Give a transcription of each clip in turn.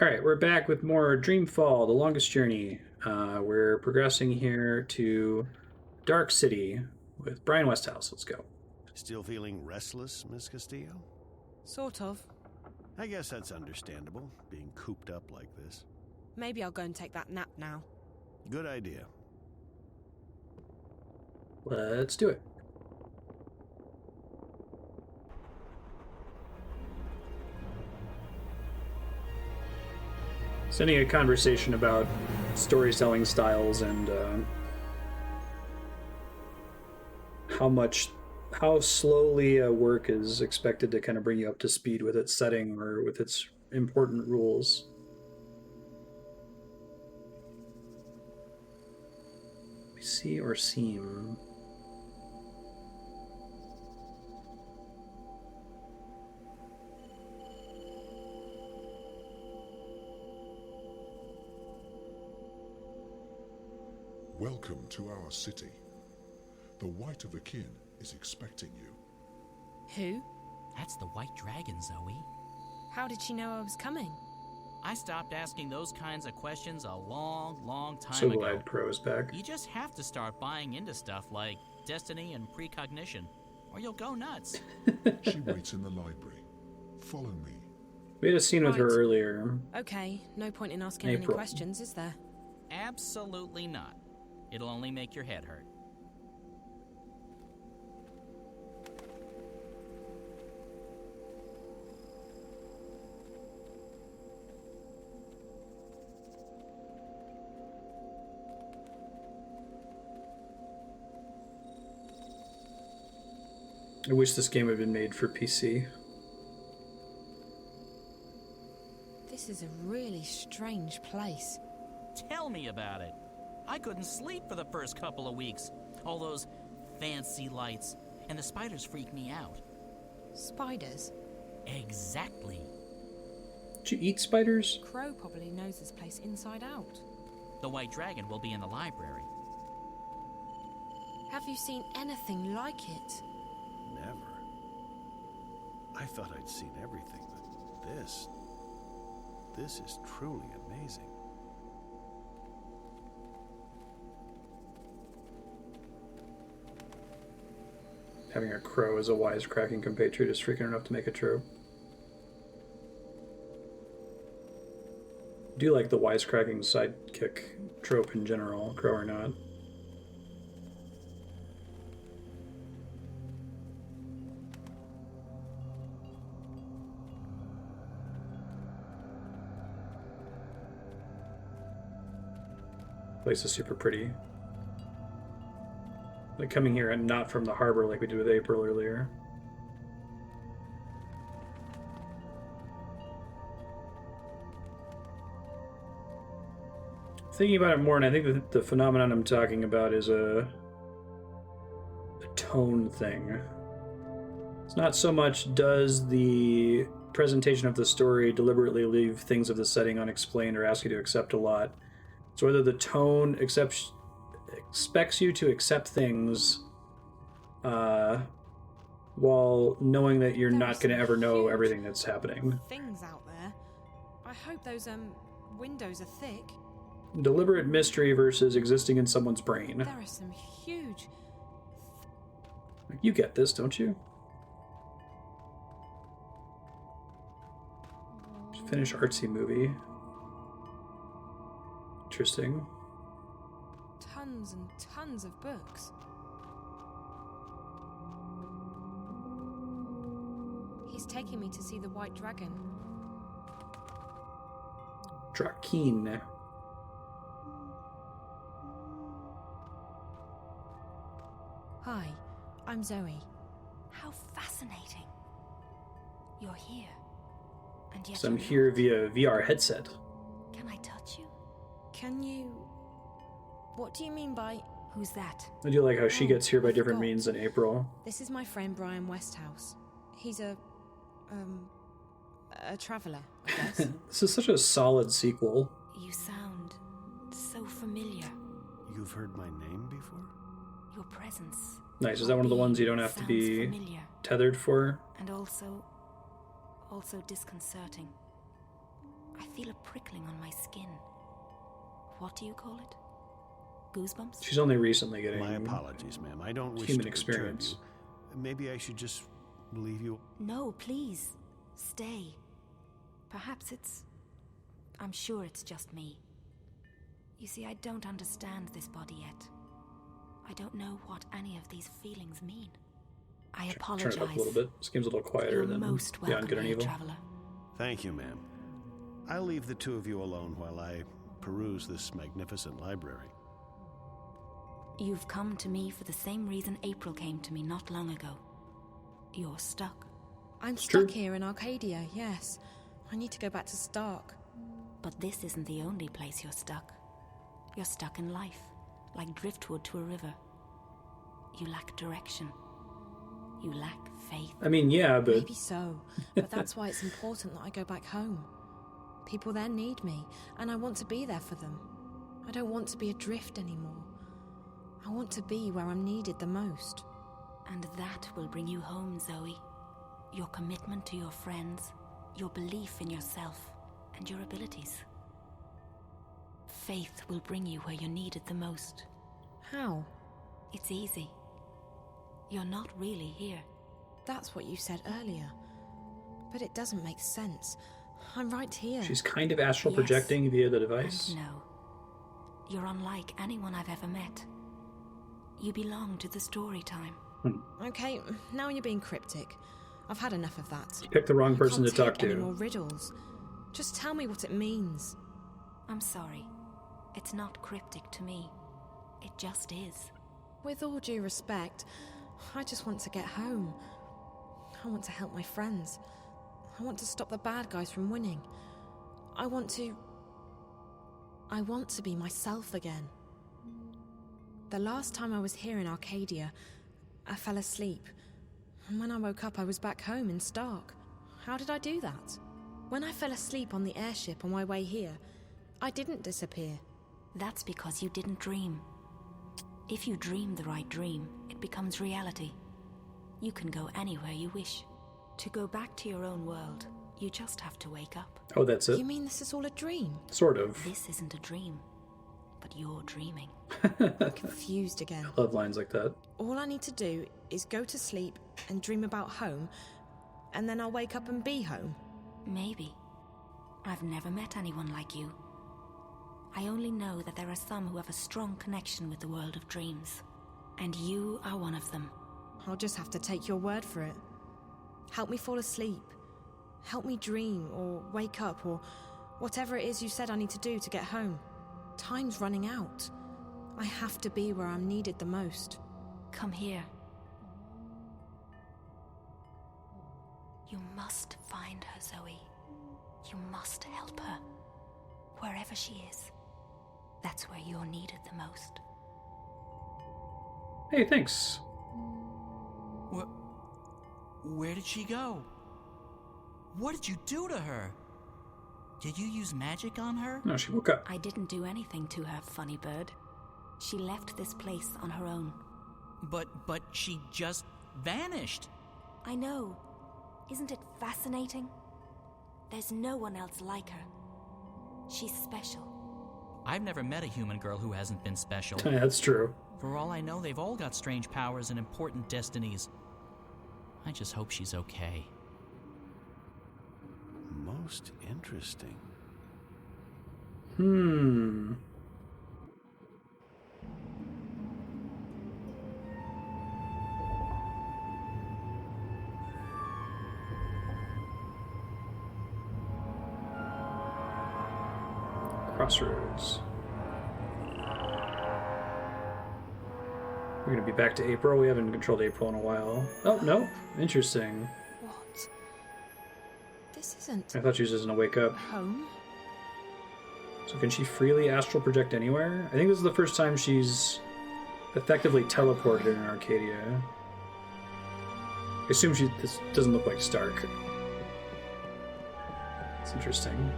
Alright, we're back with more Dreamfall, The Longest Journey. We're progressing here to Dark City with Brian Westhouse. Let's go. Still feeling restless, Miss Castillo? Sort of. I guess that's understandable, being cooped up like this. Maybe I'll go and take that nap now. Good idea. Let's do it. Sending a conversation about storytelling styles and how slowly a work is expected to kind of bring you up to speed with its setting or with its important rules. We see or seem. Welcome to our city. The White of the Kin is expecting you. Who? That's the White Dragon, Zoe. How did she know I was coming? I stopped asking those kinds of questions a long time So ago. glad Crow is back. You just have to start buying into stuff like destiny and precognition, or you'll go nuts. She waits in the library. Follow me. We had a scene with her Right. earlier. Okay, no point in asking any April. questions, is there? Absolutely not. It'll only make your head hurt. I wish this game had been made for PC. This is a really strange place. Tell me about it. I couldn't sleep for the first couple of weeks. All those fancy lights, and the spiders freak me out. Spiders? Exactly. Did you eat spiders? Crow probably knows this place inside out. The White Dragon will be in the library. Have you seen anything like it? Never. I thought I'd seen everything, but this is truly amazing. Having a crow as a wisecracking compatriot is freaking enough to make it true. I do like the wisecracking sidekick trope in general, crow or not. Place is super pretty. Like coming here and not from the harbor like we did with April earlier. Thinking about it more, and I think that the phenomenon I'm talking about is a tone thing. It's not so much does the presentation of the story deliberately leave things of the setting unexplained or ask you to accept a lot. It's whether the tone expects you to accept things while knowing that you're There not are going to some ever know huge everything that's happening. Things out there. I hope those windows are thick. Deliberate mystery versus existing in someone's brain. There are some huge. You get this, don't you? Finish artsy movie. Interesting. Tons and tons of books. He's taking me to see the White Dragon. Draic-kin. Hi, I'm Zoe. How fascinating. You're here. And yet So I'm you're here not. via VR headset. Can I touch you? Can you... What do you mean by... Who's that? I do like how she Oh, gets here by I different forgot. means than April. This is my friend Brian Westhouse. He's a traveller, I guess. This is such a solid sequel. You sound so familiar. You've heard my name before? Your presence. Nice. Is that one of the ones you don't have to sounds be familiar. tethered for? And also disconcerting. I feel a prickling on my skin. What do you call it? Goosebumps? She's only recently getting My apologies, ma'am. I don't wish human to experience. disturb you. Maybe I should just leave you. No, please. Stay. Perhaps it's... I'm sure it's just me. You see, I don't understand this body yet. I don't know what any of these feelings mean. I apologize. Turn it up a little bit. This game's a little quieter You're than most Beyond welcome Good and here, Evil. traveler. Thank you, ma'am. I'll leave the two of you alone while I peruse this magnificent library. You've come to me for the same reason April came to me not long ago. You're stuck. I'm true. stuck here in Arcadia, yes. I need to go back to Stark. But this isn't the only place you're stuck. You're stuck in life, like driftwood to a river. You lack direction. You lack faith. I mean, yeah, but Maybe so, but that's why it's important that I go back home. People there need me, and I want to be there for them. I don't want to be adrift anymore. I want to be where I'm needed the most. And that will bring you home, Zoe. Your commitment to your friends, your belief in yourself, and your abilities. Faith will bring you where you're needed the most. How? It's easy. You're not really here. That's what you said earlier. But it doesn't make sense. I'm right here. she's kind of astral Yes. projecting via the device. And no. You're unlike anyone I've ever met. You belong to the story time. Okay, now you're being cryptic. I've had enough of that. You picked the wrong person to I can't talk take any to. more riddles. Just tell me what it means. I'm sorry. It's not cryptic to me. It just is. With all due respect, I just want to get home. I want to help my friends. I want to stop the bad guys from winning. I want to be myself again. The last time I was here in Arcadia, I fell asleep. And when I woke up, I was back home in Stark. How did I do that? When I fell asleep on the airship on my way here, I didn't disappear. That's because you didn't dream. If you dream the right dream, it becomes reality. You can go anywhere you wish. To go back to your own world, you just have to wake up. Oh, that's it. You mean this is all a dream? Sort of. This isn't a dream, but you're dreaming. Confused again. Love lines like that. All I need to do is go to sleep and dream about home, and then I'll wake up and be home. Maybe. I've never met anyone like you. I only know that there are some who have a strong connection with the world of dreams. And you are one of them. I'll just have to take your word for it. Help me fall asleep. Help me dream, or wake up, or whatever it is you said I need to do to get home. Time's running out. I have to be where I'm needed the most. Come here. You must find her, Zoe. You must help her. Wherever she is. That's where you're needed the most. Hey, thanks. Where did she go? What did you do to her? Did you use magic on her? No, she woke up. I didn't do anything to her, funny bird. She left this place on her own. But she just vanished. I know. Isn't it fascinating? There's no one else like her. She's special. I've never met a human girl who hasn't been special. Yeah, that's true. For all I know, they've all got strange powers and important destinies. I just hope she's okay. Most interesting. Crossroads. We're gonna be back to April. We haven't controlled April in a while. Oh, no. Interesting. What? This isn't I thought she was just gonna wake up. home. So can she freely astral project anywhere? I think this is the first time she's effectively teleported in Arcadia. I assume this doesn't look like Stark. It's interesting.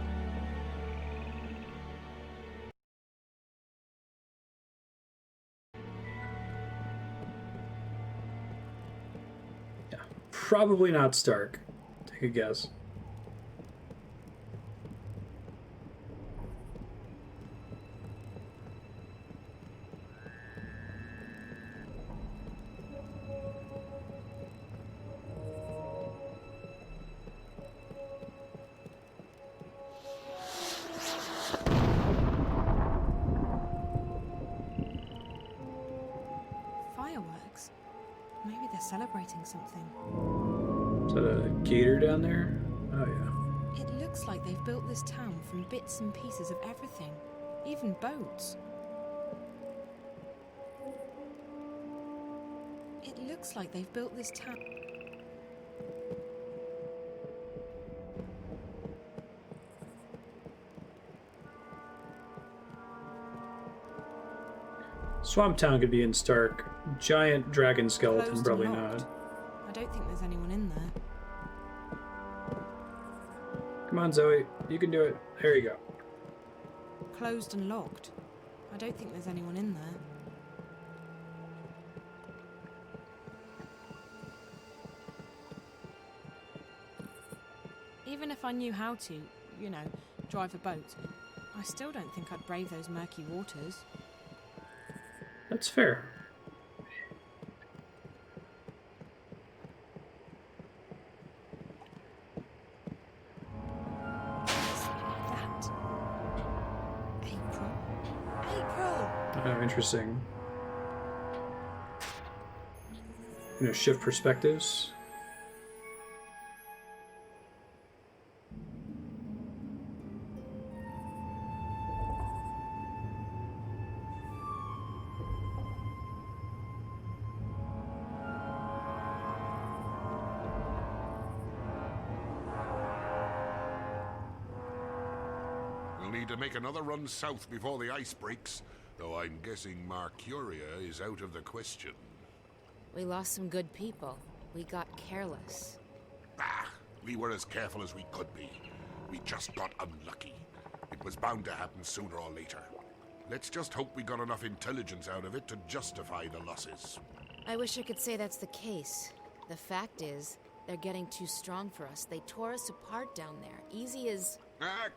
Yeah, probably not Stark. Take a guess. celebrating something. Is that a gator down there? Oh, yeah. It looks like they've built this town from bits and pieces of everything, even boats. It looks like they've built this town. Swamp Town could be in Stark. Giant dragon skeleton, Closed and probably locked. not. I don't think there's anyone in there. Come on, Zoe. You can do it. There you go. Closed and locked. I don't think there's anyone in there. Even if I knew how to, drive a boat, I still don't think I'd brave those murky waters. That's fair. That. April! Oh, interesting. Shift perspectives. Need to make another run south before the ice breaks, though I'm guessing Mercuria is out of the question. We lost some good people. We got careless. We were as careful as we could be. We just got unlucky. It was bound to happen sooner or later. Let's just hope we got enough intelligence out of it to justify the losses. I wish I could say that's the case. The fact is, they're getting too strong for us. They tore us apart down there. Easy as...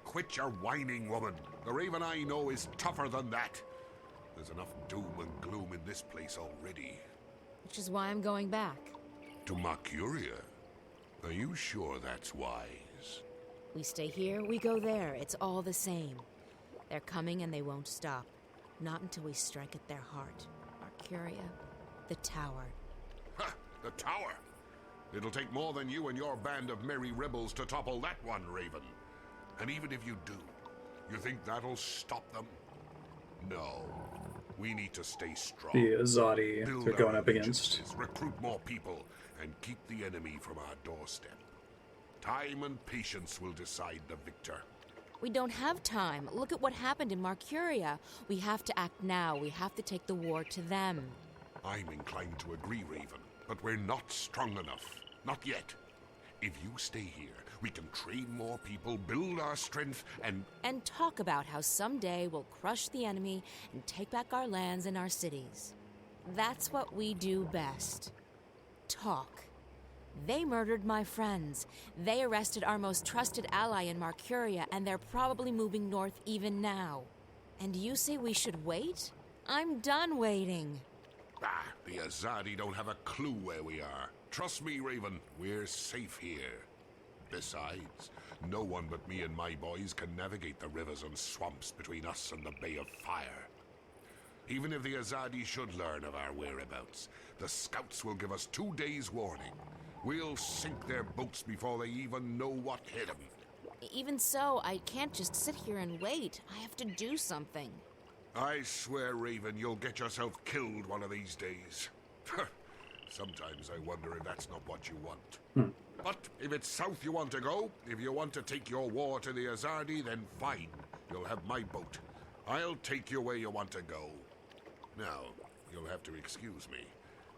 Quit your whining, woman. The Raven I know is tougher than that. There's enough doom and gloom in this place already. Which is why I'm going back. To Mercuria? Are you sure that's wise? We stay here, we go there. It's all the same. They're coming and they won't stop. Not until we strike at their heart. Mercuria, the tower. Ha! The tower! It'll take more than you and your band of merry rebels to topple that one, Raven. And even if you do, you think that'll stop them? No. We need to stay strong. The Azadi Build they're going our up against. allegiances, recruit more people, and keep the enemy from our doorstep. Time and patience will decide the victor. We don't have time. Look at what happened in Mercuria. We have to act now. We have to take the war to them. I'm inclined to agree, Raven, but we're not strong enough. Not yet. If you stay here, we can train more people, build our strength, And talk about how someday we'll crush the enemy and take back our lands and our cities. That's what we do best. Talk. They murdered my friends. They arrested our most trusted ally in Mercuria, and they're probably moving north even now. And you say we should wait? I'm done waiting. The Azadi don't have a clue where we are. Trust me, Raven, we're safe here. Besides, no one but me and my boys can navigate the rivers and swamps between us and the Bay of Fire. Even if the Azadi should learn of our whereabouts, the scouts will give us 2 days' warning. We'll sink their boats before they even know what hit them. Even so, I can't just sit here and wait. I have to do something. I swear, Raven, you'll get yourself killed one of these days. Sometimes I wonder if that's not what you want. But if it's south you want to go, if you want to take your war to the Azadi, then fine. You'll have my boat. I'll take you where you want to go. Now, you'll have to excuse me.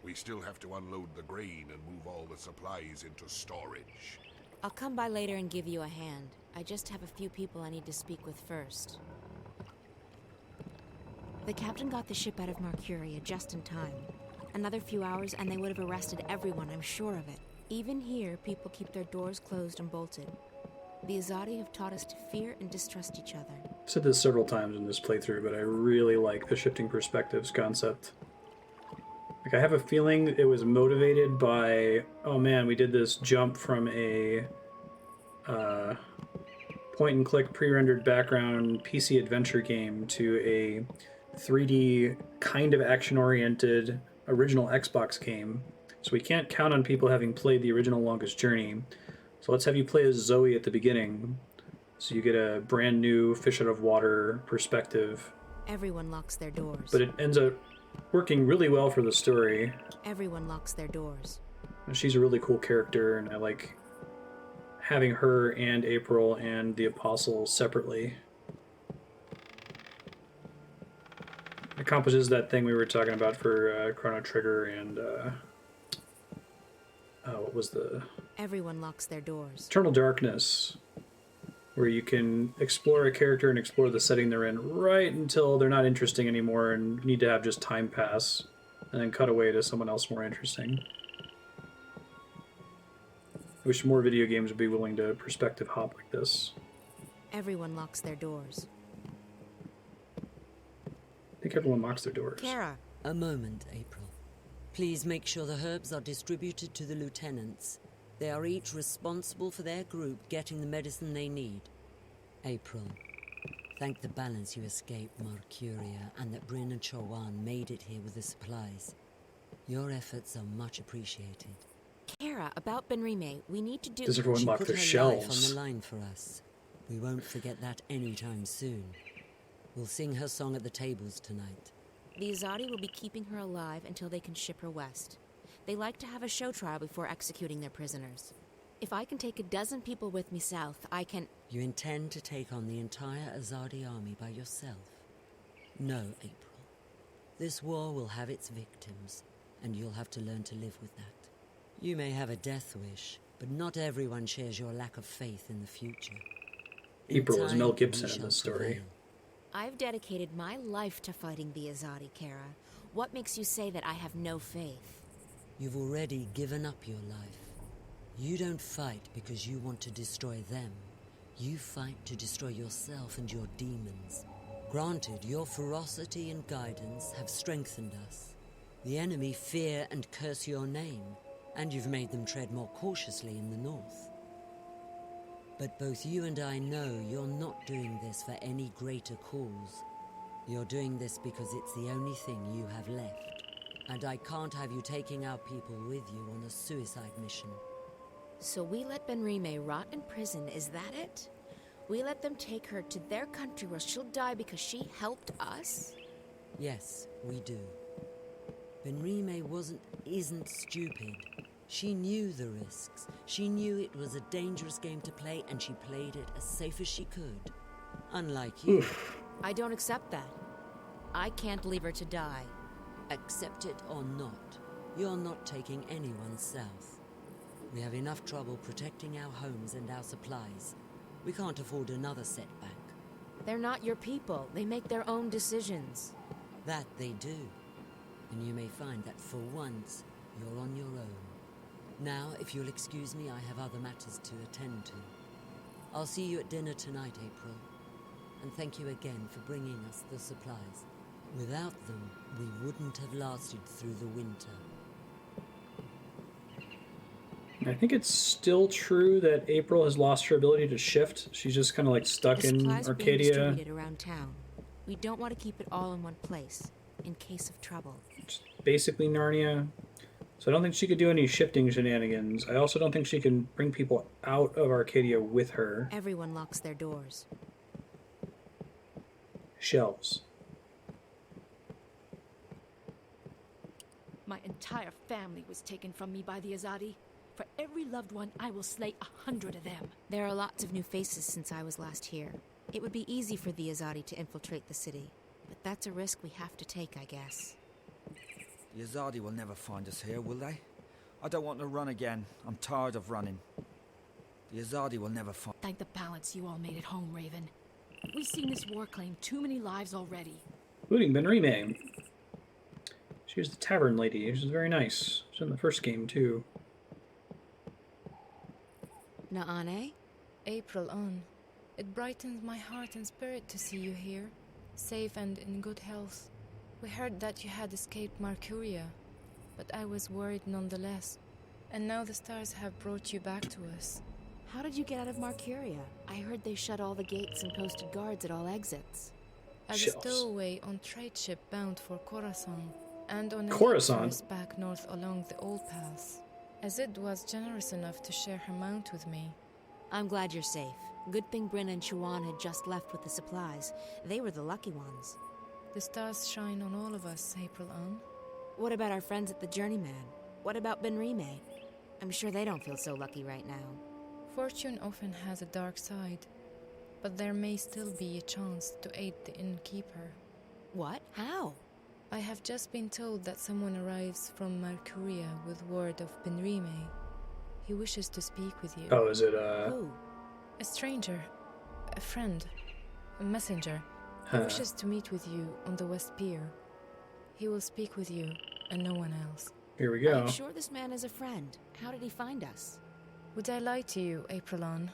We still have to unload the grain and move all the supplies into storage. I'll come by later and give you a hand. I just have a few people I need to speak with first. The captain got the ship out of Mercuria just in time. Another few hours and they would have arrested everyone, I'm sure of it. Even here, people keep their doors closed and bolted. The Azadi have taught us to fear and distrust each other. I've said this several times in this playthrough, but I really like the shifting perspectives concept. Like, I have a feeling it was motivated by, oh man, we did this jump from a point-and-click pre-rendered background PC adventure game to a 3D kind of action-oriented original Xbox game So we can't count on people having played the original Longest Journey. So let's have you play as Zoe at the beginning. So you get a brand new fish out of water perspective. Everyone locks their doors. But it ends up working really well for the story. Everyone locks their doors. She's a really cool character, and I like having her and April and the Apostle separately. It accomplishes that thing we were talking about for Chrono Trigger and what was the... Everyone locks their doors. Eternal Darkness, where you can explore a character and explore the setting they're in right until they're not interesting anymore and need to have just time pass and then cut away to someone else more interesting. I wish more video games would be willing to perspective hop like this. Everyone locks their doors. I think everyone locks their doors. Kara. A moment, April. Please make sure the herbs are distributed to the lieutenants. They are each responsible for their group getting the medicine they need. April, thank the balance you escaped Marcuria and that Bryn and Chowan made it here with the supplies. Your efforts are much appreciated. Kara, about Benrime, we need to do... Does everyone She lock put their her shelves? life on the line for us. We won't forget that anytime soon. We'll sing her song at the tables tonight. The Azadi will be keeping her alive until they can ship her west. They like to have a show trial before executing their prisoners. If I can take a dozen people with me south, I can... You intend to take on the entire Azadi army by yourself? No, April. This war will have its victims, and you'll have to learn to live with that. You may have a death wish, but not everyone shares your lack of faith in the future. April is Mel time, Gibson we in shall this story. prevail. I've dedicated my life to fighting the Azadi, Kara. What makes you say that I have no faith? You've already given up your life. You don't fight because you want to destroy them. You fight to destroy yourself and your demons. Granted, your ferocity and guidance have strengthened us. The enemy fear and curse your name, and you've made them tread more cautiously in the north. But both you and I know you're not doing this for any greater cause. You're doing this because it's the only thing you have left. And I can't have you taking our people with you on a suicide mission. So we let Benrime rot in prison, is that it? We let them take her to their country where she'll die because she helped us? Yes, we do. Benrime isn't stupid. She knew the risks. She knew it was a dangerous game to play, and she played it as safe as she could. Unlike you. I don't accept that. I can't leave her to die. Accept it or not, you're not taking anyone south. We have enough trouble protecting our homes and our supplies. We can't afford another setback. They're not your people. They make their own decisions. That they do. And you may find that for once, you're on your own. Now, if you'll excuse me, I have other matters to attend to. I'll see you at dinner tonight, April. And thank you again for bringing us the supplies. Without them, we wouldn't have lasted through the winter. I think it's still true that April has lost her ability to shift. She's just kind of like stuck The in supplies are being Arcadia. distributed around town. We don't want to keep it all in one place, in case of trouble. It's basically Narnia. So I don't think she could do any shifting shenanigans. I also don't think she can bring people out of Arcadia with her. Everyone locks their doors. Shelves. My entire family was taken from me by the Azadi. For every loved one, I will slay 100 of them. There are lots of new faces since I was last here. It would be easy for the Azadi to infiltrate the city, but that's a risk we have to take, I guess. The Azadi will never find us here, will they? I don't want to run again. I'm tired of running. The Azadi will never find... Thank the balance you all made at home, Raven. We've seen this war claim too many lives already. Including Benrime. She was the tavern lady. She was very nice. She was in the first game, too. Naane? April on. It brightens my heart and spirit to see you here, safe and in good health. We heard that you had escaped Marcuria, but I was worried nonetheless. And now the stars have brought you back to us. How did you get out of Marcuria? I heard they shut all the gates and posted guards at all exits. As Shells. a stowaway on trade ship bound for Khorasan, and on a Coruscant. first back north along the old pass. Azid was generous enough to share her mount with me. I'm glad you're safe. Good thing Bryn and Chuan had just left with the supplies. They were the lucky ones. The stars shine on all of us, April Ann. What about our friends at the Journeyman? What about Benrime? I'm sure they don't feel so lucky right now. Fortune often has a dark side, but there may still be a chance to aid the innkeeper. What? How? I have just been told that someone arrives from Mercuria with word of Benrime. He wishes to speak with you. Oh, is it, Who? A stranger. A friend. A messenger. He wishes to meet with you on the West Pier. He will speak with you, and no one else. Here we go. I'm sure this man is a friend. How did he find us? Would I lie to you, April Ann?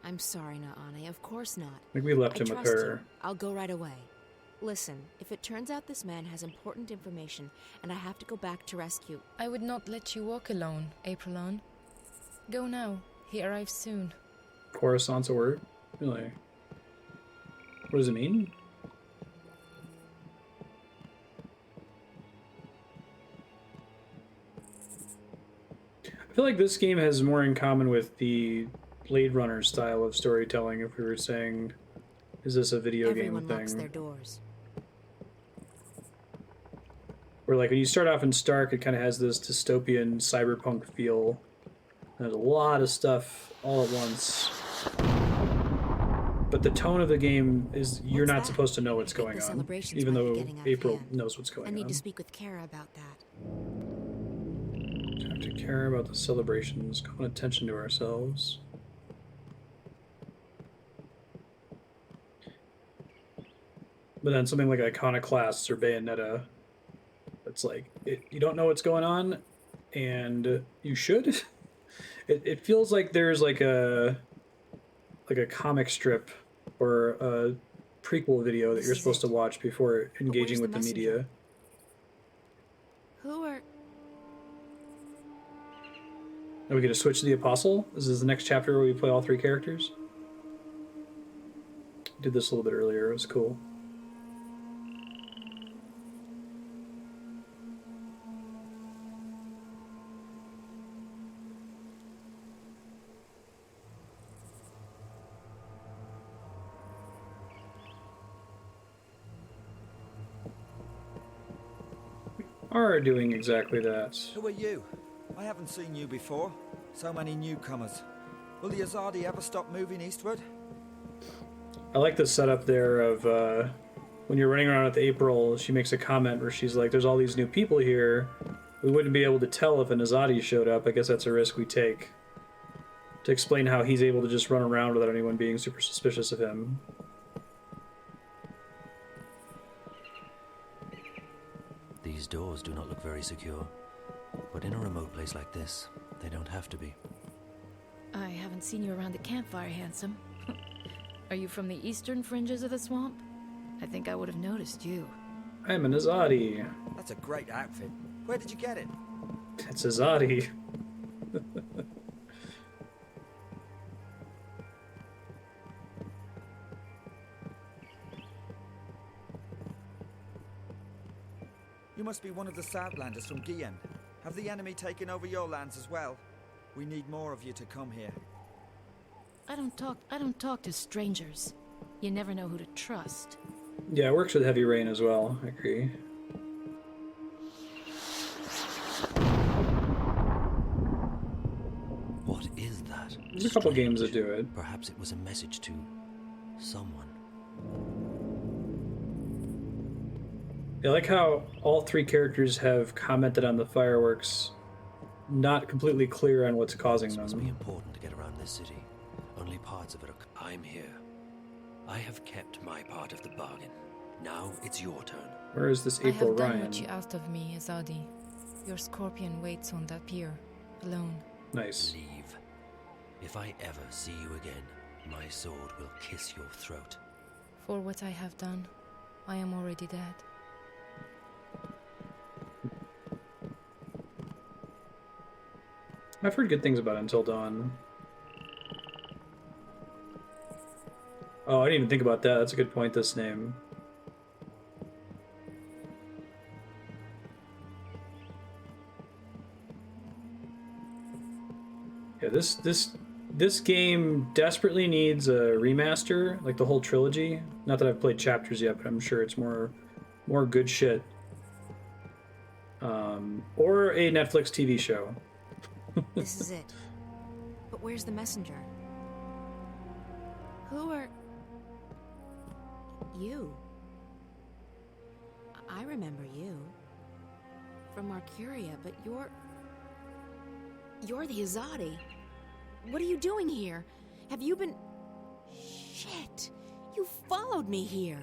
I'm sorry, Naane. Of course not. I think we left him with trust her. you. I'll go right away. Listen, if it turns out this man has important information and I have to go back to rescue... I would not let you walk alone, April Ann. Go now. He arrives soon. Coruscant's a word? Really? What does it mean? I feel like this game has more in common with the Blade Runner style of storytelling, if we were saying, is this a video Everyone game locks thing? their doors. Where, like, when you start off in Stark, it kind of has this dystopian cyberpunk feel. There's a lot of stuff all at once. But the tone of the game is you're not supposed to know what's going on, even though April knows what's going on. I need to speak with Kara about that. Have to care about the celebrations, calling attention to ourselves. But then something like Iconoclasts or Bayonetta, it's like, you don't know what's going on, and you should. It feels like there's like a comic strip or a prequel video that you're supposed to watch before engaging with the media. Who are... Are we going to switch to the Apostle? Is this the next chapter where we play all three characters? Did this a little bit earlier. It was cool. Are doing exactly that. Who are you? I haven't seen you before. So many newcomers. Will the Azadi ever stop moving eastward? I like the setup there of when you're running around with April, she makes a comment where she's like, there's all these new people here. We wouldn't be able to tell if an Azadi showed up. I guess that's a risk we take. To explain how he's able to just run around without anyone being super suspicious of him. These doors do not look very secure, but in a remote place like this, they don't have to be. I haven't seen you around the campfire, handsome. Are you from the eastern fringes of the swamp? I think I would have noticed you. I'm an Azadi. That's a great outfit. Where did you get it? It's Azadi. You must be one of the Southlanders from Kian. Have the enemy taken over your lands as well? We need more of you to come here. I don't talk to strangers. You never know who to trust. Yeah, it works with Heavy Rain as well. I agree. What is that? There's a couple games that do it. Perhaps it was a message to someone. I like how all three characters have commented on the fireworks, not completely clear on what's causing them. It must be important to get around this city. Only parts of it are... I'm here. I have kept my part of the bargain. Now it's your turn. Where is this I April have done Ryan? what you asked of me, Azadi. Your scorpion waits on that pier, alone. Nice. Leave. If I ever see you again, my sword will kiss your throat. For what I have done, I am already dead. I've heard good things about Until Dawn. Oh, I didn't even think about that. That's a good point, this name. this game desperately needs a remaster, like the whole trilogy. Not that I've played chapters yet, but I'm sure it's more good shit. Or a Netflix TV show. This is it. But where's the messenger? Who are... You. I remember you. From Marcuria, but you're the Azadi. What are you doing here? Have you been... Shit! You followed me here!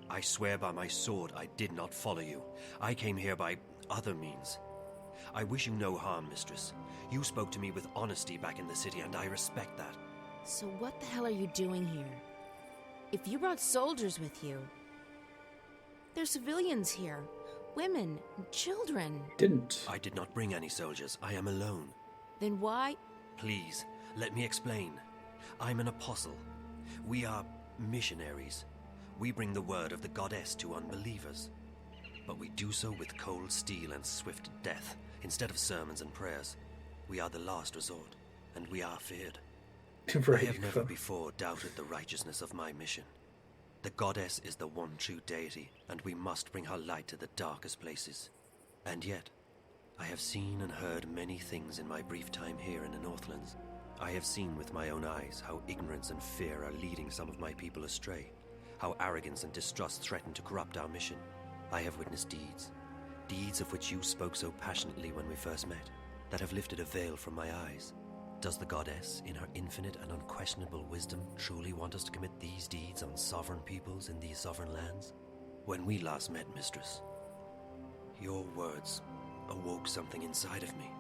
I swear by my sword I did not follow you. I came here by other means. I wish you no harm, mistress. You spoke to me with honesty back in the city, and I respect that. So what the hell are you doing here? If you brought soldiers with you... There's civilians here. Women, children. Didn't. I did not bring any soldiers. I am alone. Then why... Please, let me explain. I'm an apostle. We are missionaries. We bring the word of the goddess to unbelievers. But we do so with cold steel and swift death, instead of sermons and prayers. We are the last resort, and we are feared. I have never before doubted the righteousness of my mission. The goddess is the one true deity, and we must bring her light to the darkest places. And yet, I have seen and heard many things in my brief time here in the Northlands. I have seen with my own eyes how ignorance and fear are leading some of my people astray, how arrogance and distrust threaten to corrupt our mission. I have witnessed deeds of which you spoke so passionately when we first met, that have lifted a veil from my eyes. Does the goddess, in her infinite and unquestionable wisdom, truly want us to commit these deeds on sovereign peoples in these sovereign lands? When we last met, mistress, your words awoke something inside of me.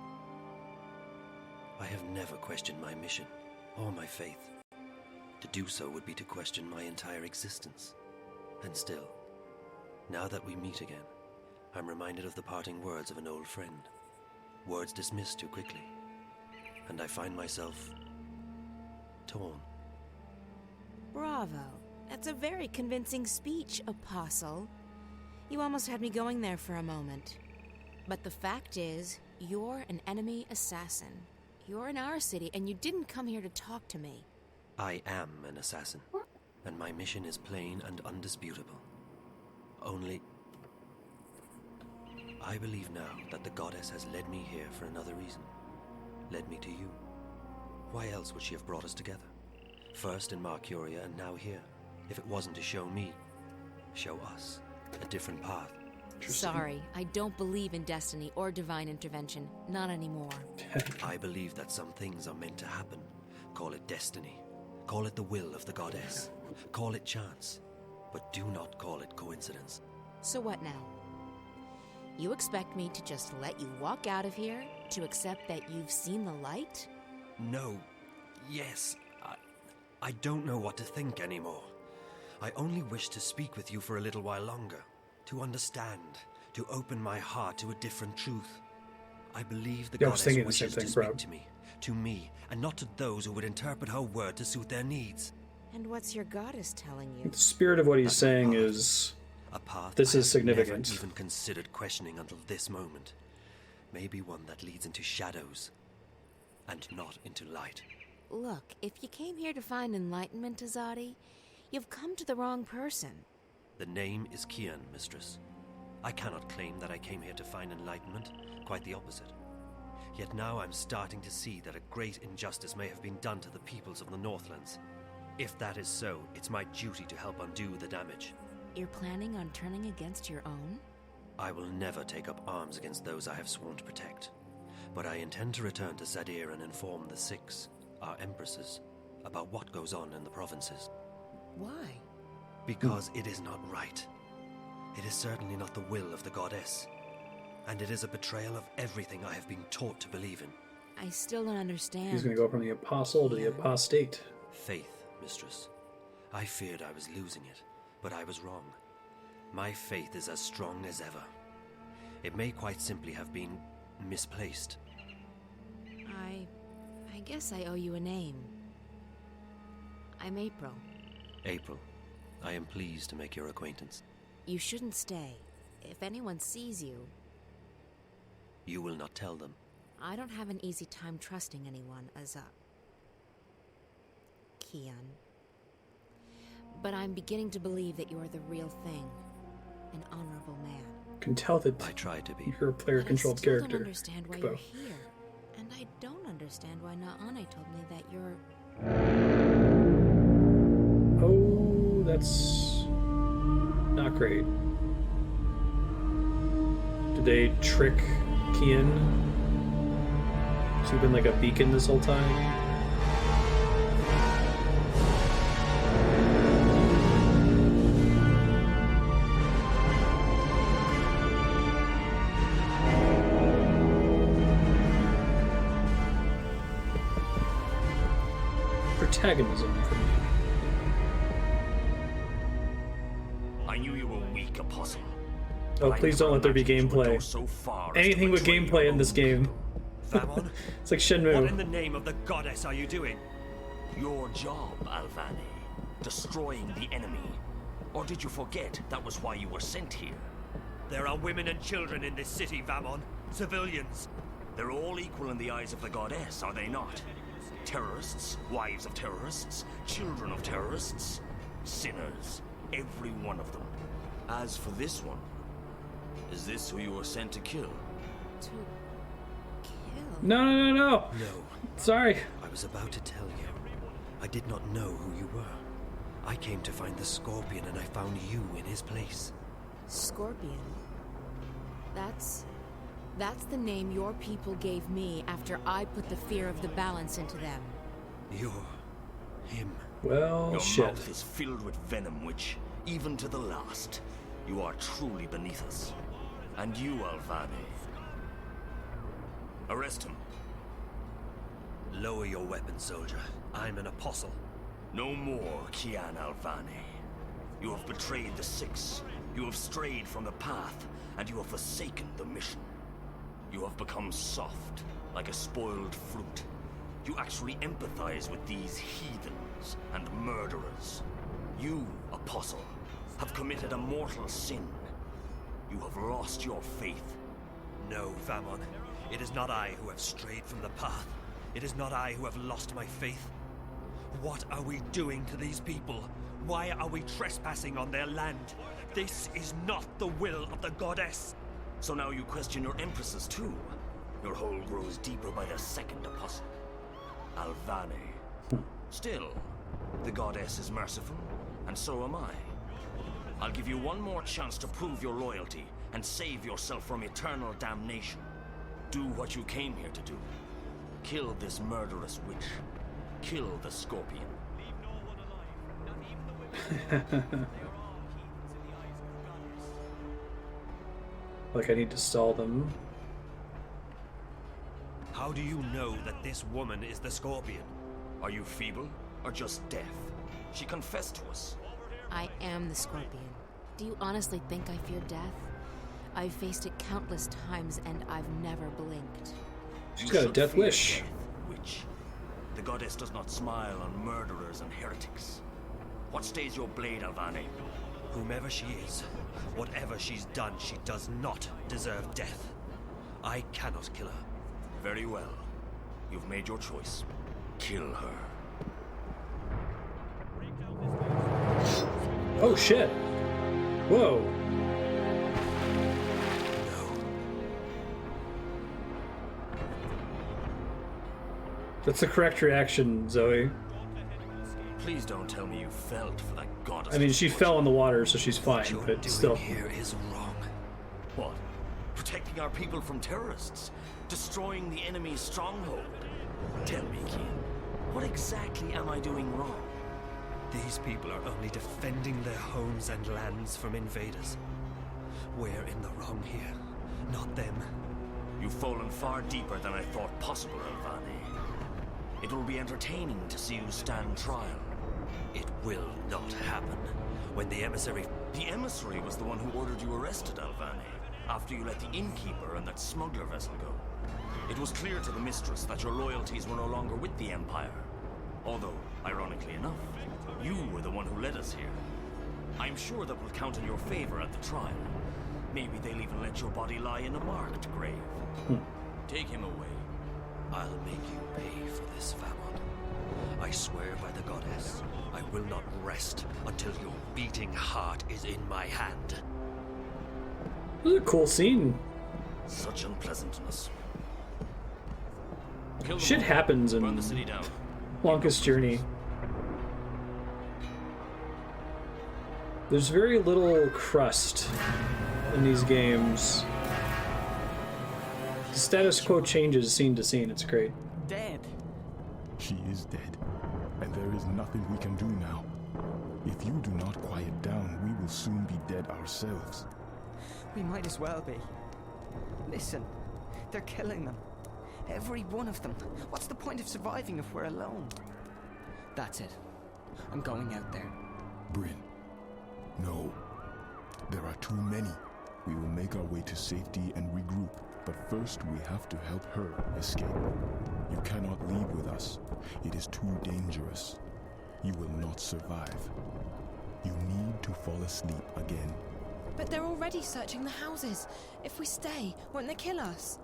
I have never questioned my mission or my faith. To do so would be to question my entire existence. And still, now that we meet again, I'm reminded of the parting words of an old friend. Words dismissed too quickly. And I find myself torn. Bravo. That's a very convincing speech, Apostle. You almost had me going there for a moment. But the fact is, you're an enemy assassin. You're in our city, and you didn't come here to talk to me. I am an assassin, and my mission is plain and undisputable. Only, I believe now that the goddess has led me here for another reason. Led me to you. Why else would she have brought us together? First in Marcuria and now here. If it wasn't to show me, show us, a different path. Sorry, I don't believe in destiny or divine intervention. Not anymore. I believe that some things are meant to happen. Call it destiny. Call it the will of the goddess. Call it chance. But do not call it coincidence. So what now? You expect me to just let you walk out of here? To accept that you've seen the light? No. Yes. I don't know what to think anymore. I only wish to speak with you for a little while longer. To understand. To open my heart to a different truth. I believe the goddess wishes to speak to me. To me, and not to those who would interpret her word to suit their needs. And what's your goddess telling you? The spirit of what he's saying is... A path this is significant. I never even considered questioning until this moment. Maybe one that leads into shadows, and not into light. Look, if you came here to find enlightenment, Azadi, you've come to the wrong person. The name is Kian, mistress. I cannot claim that I came here to find enlightenment, quite the opposite. Yet now I'm starting to see that a great injustice may have been done to the peoples of the Northlands. If that is so, it's my duty to help undo the damage. You're planning on turning against your own? I will never take up arms against those I have sworn to protect. But I intend to return to Sadir and inform the Six, our empresses, about what goes on in the provinces. Why? Because it is not right. It is certainly not the will of the goddess. And it is a betrayal of everything I have been taught to believe in. I still don't understand. He's going to go from the apostle to the apostate. Faith, mistress. I feared I was losing it, but I was wrong. My faith is as strong as ever. It may quite simply have been misplaced. I guess I owe you a name. I'm April. April, I am pleased to make your acquaintance. You shouldn't stay. If anyone sees you... You will not tell them. I don't have an easy time trusting anyone as a Kian. But I'm beginning to believe that you're the real thing. An honorable man. Can tell that I try to be. You're a player-controlled character. I don't understand why you're here. And I don't understand why Naane told me that you're... Oh, that's not great. Did they trick Kian? Has he been like a beacon this whole time? Protagonism for me. I knew you were weak, Apostle. Oh, please don't let there be gameplay. Anything with gameplay in this game. Vamon? It's like Shenmue. What in the name of the goddess are you doing? Your job, Alvane. Destroying the enemy. Or did you forget that was why you were sent here? There are women and children in this city, Vamon. Civilians. They're all equal in the eyes of the goddess, are they not? Terrorists, wives of terrorists, children of terrorists, sinners, every one of them. As for this one, is this who you were sent to kill? To kill? No. No. Sorry. I was about to tell you. I did not know who you were. I came to find the Scorpion and I found you in his place. Scorpion? That's the name your people gave me after I put the fear of the balance into them. You're him. Well, Your shit. mouth is filled with venom which, even to the last, you are truly beneath us. And you, Alvane. Arrest him. Lower your weapon, soldier. I'm an apostle. No more, Kian Alvane. You have betrayed the Six. You have strayed from the path, and you have forsaken the mission. You have become soft, like a spoiled fruit. You actually empathize with these heathens and murderers. You, Apostle, have committed a mortal sin. You have lost your faith. No, Vamon. It is not I who have strayed from the path. It is not I who have lost my faith. What are we doing to these people? Why are we trespassing on their land? This is not the will of the goddess. So now you question your empresses too. Your hole grows deeper by the second, Apostle. Alvane. Still, the goddess is merciful, and so am I. I'll give you one more chance to prove your loyalty and save yourself from eternal damnation. Do what you came here to do. Kill this murderous witch. Kill the Scorpion. Like I need to stall them. How do you know that this woman is the Scorpion? Are you feeble or just deaf? She confessed to us. I am the Scorpion. Do you honestly think I fear death? I've faced it countless times and I've never blinked. She's got a death wish. Death, witch. The goddess does not smile on murderers and heretics. What stays your blade, Alvane? Whomever she is, whatever she's done, she does not deserve death. I cannot kill her. Very well. You've made your choice. Kill her. Oh shit. Whoa. No. That's the correct reaction, Zoe. Please don't tell me you felt for that goddess. I mean, she fell in the water, so she's fine, What you're but doing still. here is wrong. What? Protecting our people from terrorists? Destroying the enemy's stronghold? Tell me, Kian, what exactly am I doing wrong? These people are only defending their homes and lands from invaders. We're in the wrong here, not them. You've fallen far deeper than I thought possible, Alvane. It will be entertaining to see you stand trial. It will not happen. When the emissary... The emissary was the one who ordered you arrested, Alvane, after you let the innkeeper and that smuggler vessel go. It was clear to the mistress that your loyalties were no longer with the Empire. Although, ironically enough, you were the one who led us here. I'm sure that will count in your favor at the trial. Maybe they'll even let your body lie in a marked grave. Take him away. I'll make you pay for this, Vamon. I swear by the goddess, I will not rest until your beating heart is in my hand. This is a cool scene. Such unpleasantness. Shit happens in Burn the city down. Longest Journey. There's very little crust in these games. The status quo changes scene to scene. It's great. Dead. She is dead, and there is nothing we can do now. If you do not quiet down, we will soon be dead ourselves. We might as well be. Listen, they're killing them. Every one of them. What's the point of surviving if we're alone? That's it. I'm going out there. Bryn, no. There are too many. We will make our way to safety and regroup, but first we have to help her escape. You cannot leave with us. It is too dangerous. You will not survive. You need to fall asleep again. But they're already searching the houses. If we stay, won't they kill us?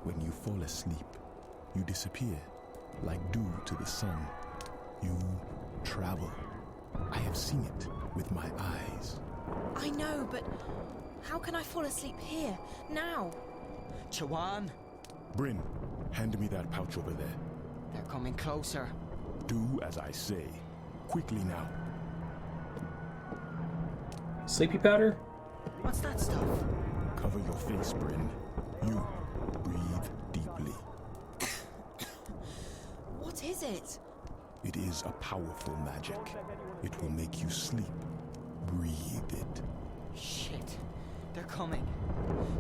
When you fall asleep, you disappear, like dew to the sun. You travel. I have seen it with my eyes. I know, but how can I fall asleep here, now? Chawan! Bryn, hand me that pouch over there. They're coming closer. Do as I say. Quickly now. Sleepy powder? What's that stuff? Cover your face, Bryn. You breathe deeply. What is it? It is a powerful magic. It will make you sleep. Breathe it. Shit. They're coming.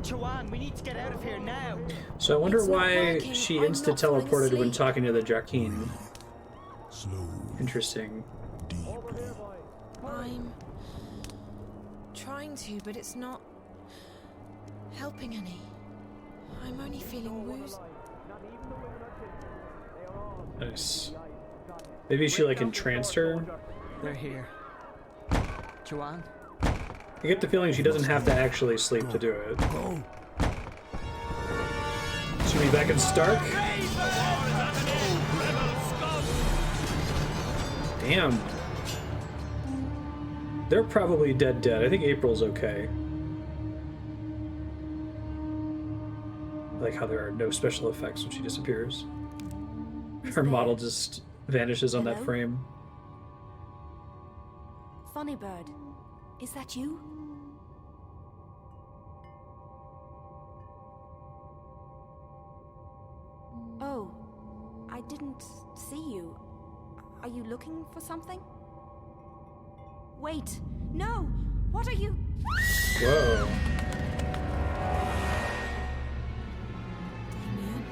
Chawan, we need to get out of here now. So I wonder why she insta-teleported when talking to the draic-kin. Slowly. Interesting. Deeply. I'm trying to, but it's not helping any. I'm only feeling woozy. Nice. Maybe she like entranced her? They're here. Chawan? I get the feeling she doesn't have to actually sleep to do it. Should we be back in Stark? Damn. They're probably dead. I think April's okay. I like how there are no special effects when she disappears. Her model just vanishes on that frame. Funny Bird, is that you? Oh, I didn't see you. Are you looking for something? Wait, no! What are you? Whoa. Damien?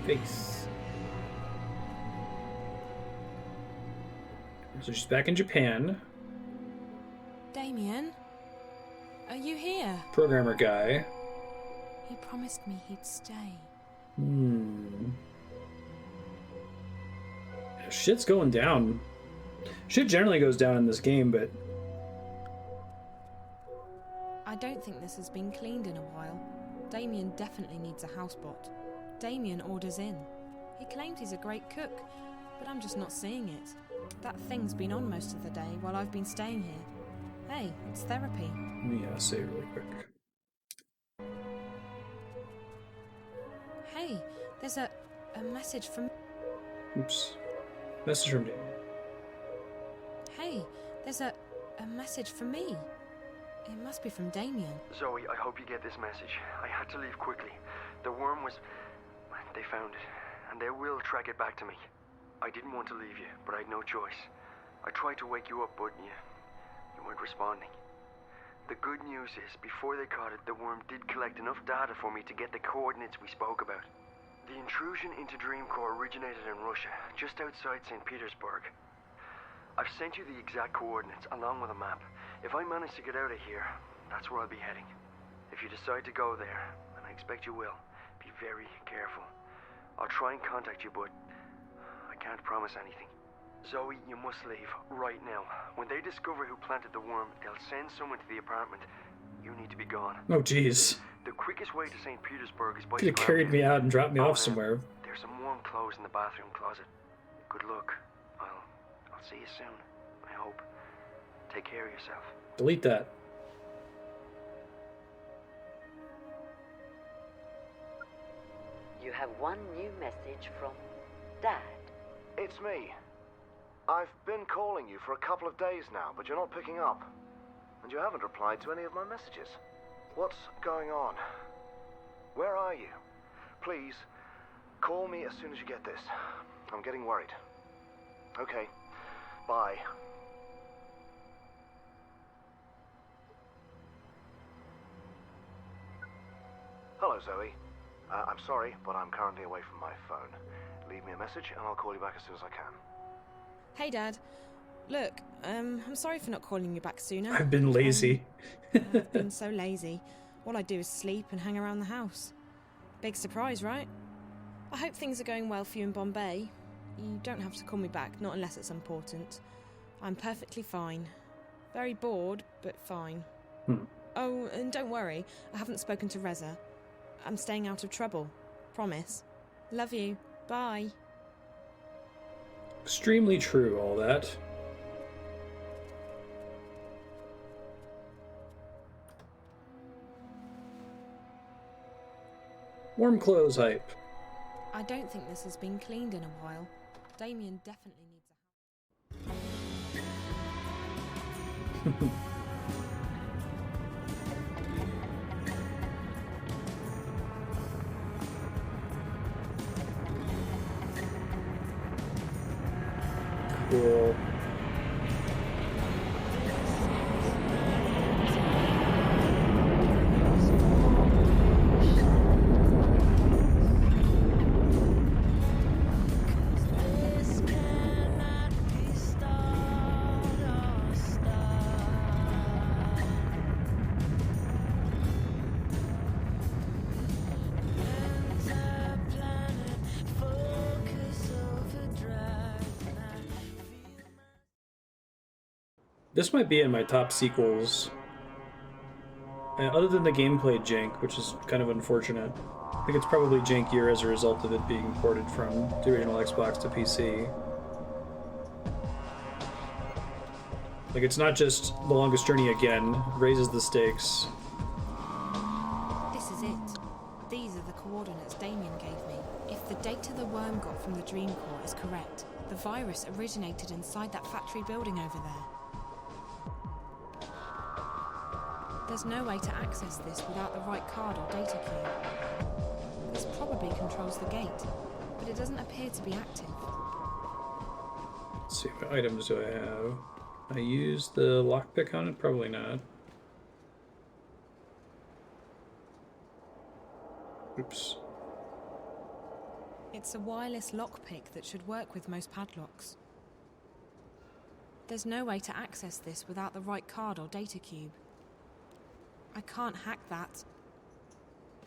Face. So she's back in Japan. Damien? Are you here? Programmer guy. He promised me he'd stay. Shit's going down. Shit generally goes down in this game, but I don't think this has been cleaned in a while. Damien definitely needs a housebot. Damien orders in. He claims he's a great cook, but I'm just not seeing it. That thing's been on most of the day while I've been staying here. Hey, it's therapy. let me say it really quick. Hey, there's a message from... Oops. Message from Damien. Hey, there's a message from me. It must be from Damien. Zoe, I hope you get this message. I had to leave quickly. The worm was... They found it, and they will track it back to me. I didn't want to leave you, but I had no choice. I tried to wake you up, but you weren't responding. The good news is, before they caught it, the worm did collect enough data for me to get the coordinates we spoke about. The intrusion into Dreamcore originated in Russia, just outside St. Petersburg. I've sent you the exact coordinates, along with a map. If I manage to get out of here, that's where I'll be heading. If you decide to go there, and I expect you will, be very careful. I'll try and contact you, but I can't promise anything. Zoe, you must leave, right now. When they discover who planted the worm, they'll send someone to the apartment. You need to be gone. Oh, jeez. The quickest way to St. Petersburg is by Could have carried me out and dropped me off somewhere. There's some warm clothes in the bathroom closet. Good luck. I'll see you soon. I hope. Take care of yourself. Delete that. You have one new message from Dad. It's me. I've been calling you for a couple of days now, but you're not picking up. And you haven't replied to any of my messages. What's going on? Where are you? Please, call me as soon as you get this. I'm getting worried. Okay, bye. Hello, Zoe. I'm sorry, but I'm currently away from my phone. Leave me a message and I'll call you back as soon as I can. Hey, Dad. Look, I'm sorry for not calling you back sooner. I've been lazy. I've been so lazy. All I do is sleep and hang around the house. Big surprise, right? I hope things are going well for you in Bombay. You don't have to call me back, not unless it's important. I'm perfectly fine. Very bored, but fine. Oh, and don't worry, I haven't spoken to Reza. I'm staying out of trouble. Promise. Love you. Bye. Extremely true, all that. Warm clothes hype. I don't think this has been cleaned in a while. Damien definitely needs a Cool. This might be in my top sequels. Other than the gameplay jank, which is kind of unfortunate. I think it's probably jankier as a result of it being ported from the original Xbox to PC. Like, it's not just The Longest Journey again, raises the stakes. This is it. These are the coordinates Damien gave me. If the data the worm got from the Dream Core is correct, the virus originated inside that factory building over there. There's no way to access this without the right card or data cube. This probably controls the gate, but it doesn't appear to be active. Let's see, what items do I have? I use the lockpick on it? Probably not. Oops. It's a wireless lockpick that should work with most padlocks. There's no way to access this without the right card or data cube. I can't hack that.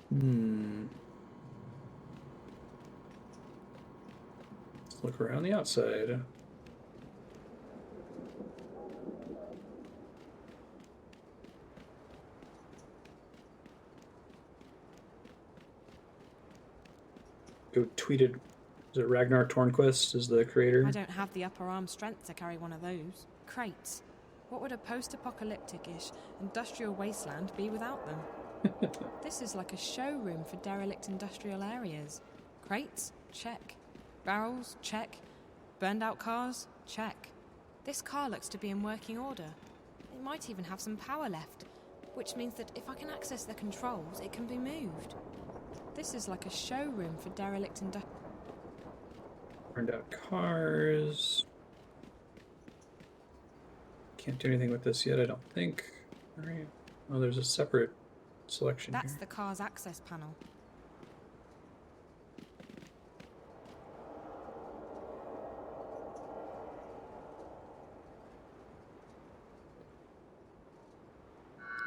Let's look around the outside. Go tweeted. Is it Ragnar Tornquist is the creator? I don't have the upper arm strength to carry one of those. Crates. What would a post-apocalyptic-ish industrial wasteland be without them? This is like a showroom for derelict industrial areas. Crates? Check. Barrels? Check. Burned out cars? Check. This car looks to be in working order. It might even have some power left, which means that if I can access the controls, it can be moved. This is like a showroom for derelict industrial... Burned out cars... Can't do anything with this yet, I don't think. Alright. Oh, there's a separate selection That's here. the car's access panel.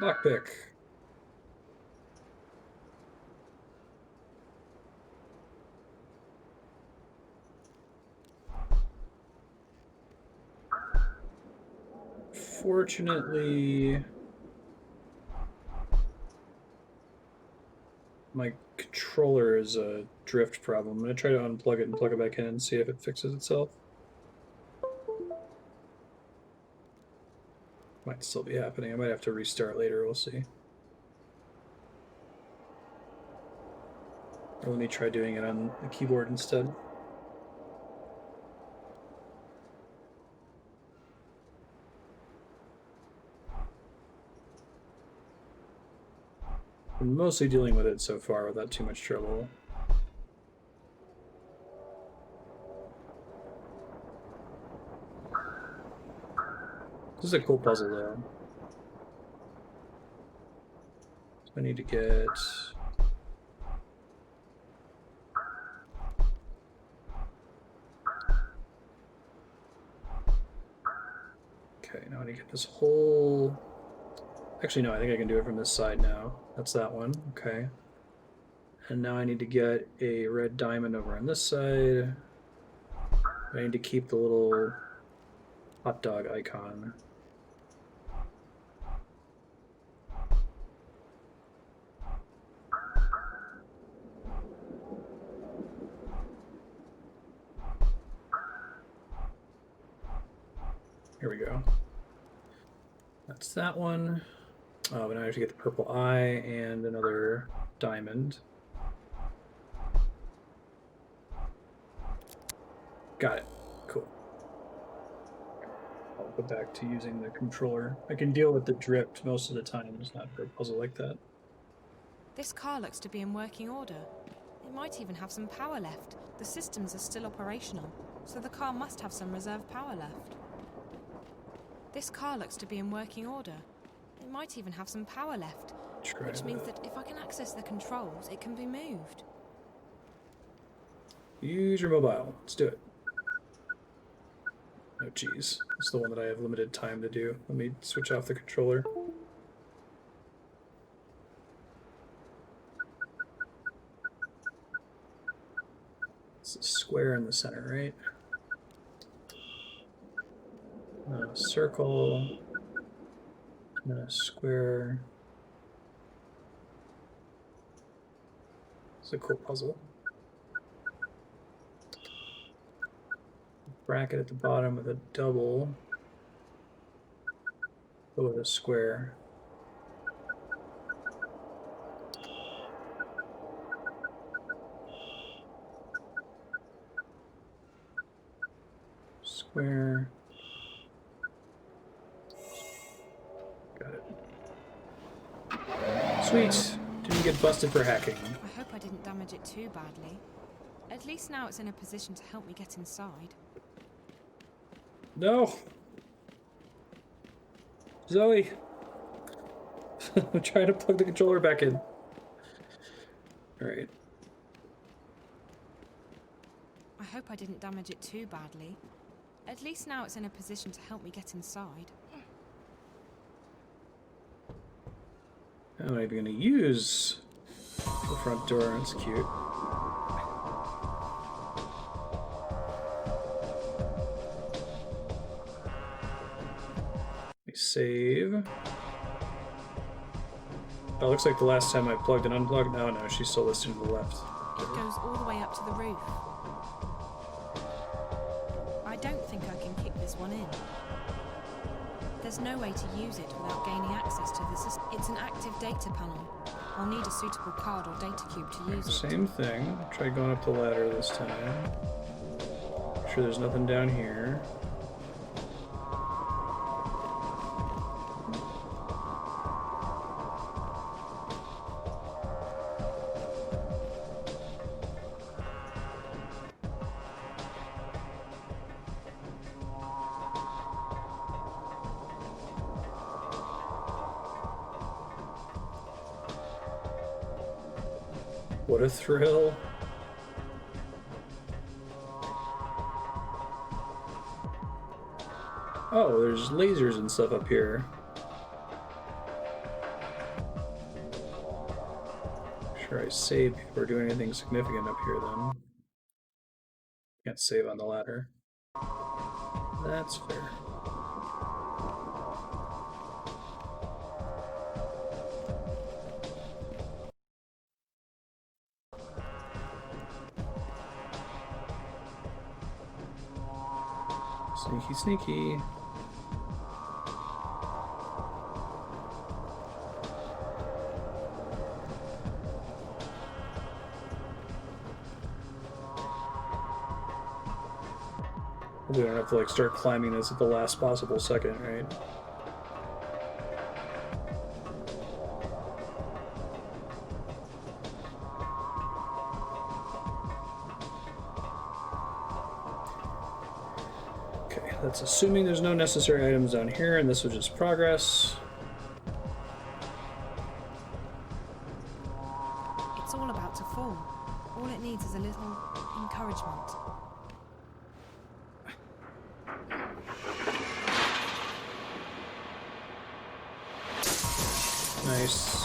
Lockpick. Fortunately, my controller is a drift problem. I'm going to try to unplug it and plug it back in and see if it fixes itself. Might still be happening. I might have to restart later. We'll see. Or let me try doing it on the keyboard instead. I'm mostly dealing with it so far without too much trouble. This is a cool puzzle though. So I need to get... Okay, now I need to get this whole... Actually, no, I think I can do it from this side now. That's that one. Okay. And now I need to get a red diamond over on this side. I need to keep the little hot dog icon. Here we go. That's that one. Oh, but now I have to get the purple eye and another diamond. Got it. Cool. I'll go back to using the controller. I can deal with the drift most of the time, just not for a puzzle like that. This car looks to be in working order. It might even have some power left. The systems are still operational, so the car must have some reserve power left. This car looks to be in working order. It might even have some power left, which means that if I can access the controls, it can be moved. Use your mobile. Let's do it. Oh, geez. It's the one that I have limited time to do. Let me switch off the controller. It's a square in the center, right? A circle. And a square. It's a cool puzzle. Bracket at the bottom with a double. But with a square. Square. Got it. Sweet! Didn't get busted for hacking. I hope I didn't damage it too badly. At least now it's in a position to help me get inside. No! Zoe! I'm trying to plug the controller back in. Alright. I hope I didn't damage it too badly. At least now it's in a position to help me get inside. I'm not even going to use the front door. That's cute. Let me save. Oh, looks like the last time I plugged and unplugged. No, she's still listed to the left. It goes all the way up to the roof. I don't think I can kick this one in. There's no way to use it without gaining access to the system. It's an active data panel. I'll need a suitable card or data cube to use it. Same thing. Try going up the ladder this time. Make sure there's nothing down here. What a thrill. Oh, there's lasers and stuff up here. Sure, I save before doing anything significant up here then. Can't save on the ladder. That's fair. Sneaky, sneaky. We don't have to like start climbing this at the last possible second, right? Okay, that's assuming there's no necessary items down here, and this was just progress. It's all about to fall. All it needs is a little encouragement. Nice.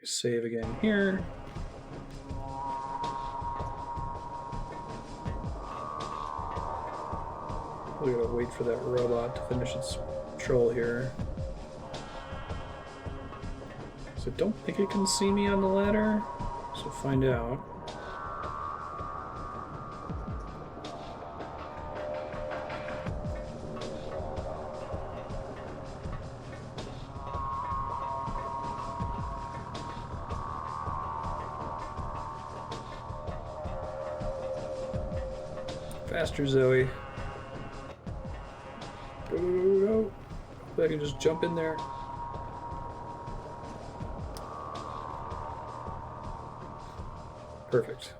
Save again here. We gotta wait for that robot to finish its patrol here. So don't think it can see me on the ladder. So find out. Faster, Zoe. Go, go, go, go. Hope I can just jump in there. Perfect.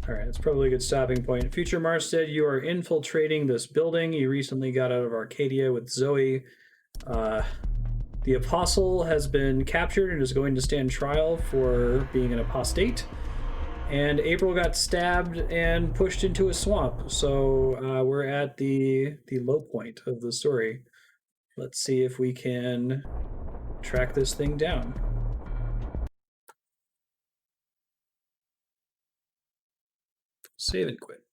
Alright, that's probably a good stopping point. Future Marstead, you are infiltrating this building. You recently got out of Arcadia with Zoe. The Apostle has been captured and is going to stand trial for being an apostate. And April got stabbed and pushed into a swamp. So we're at the low point of the story. Let's see if we can track this thing down. Save and quit.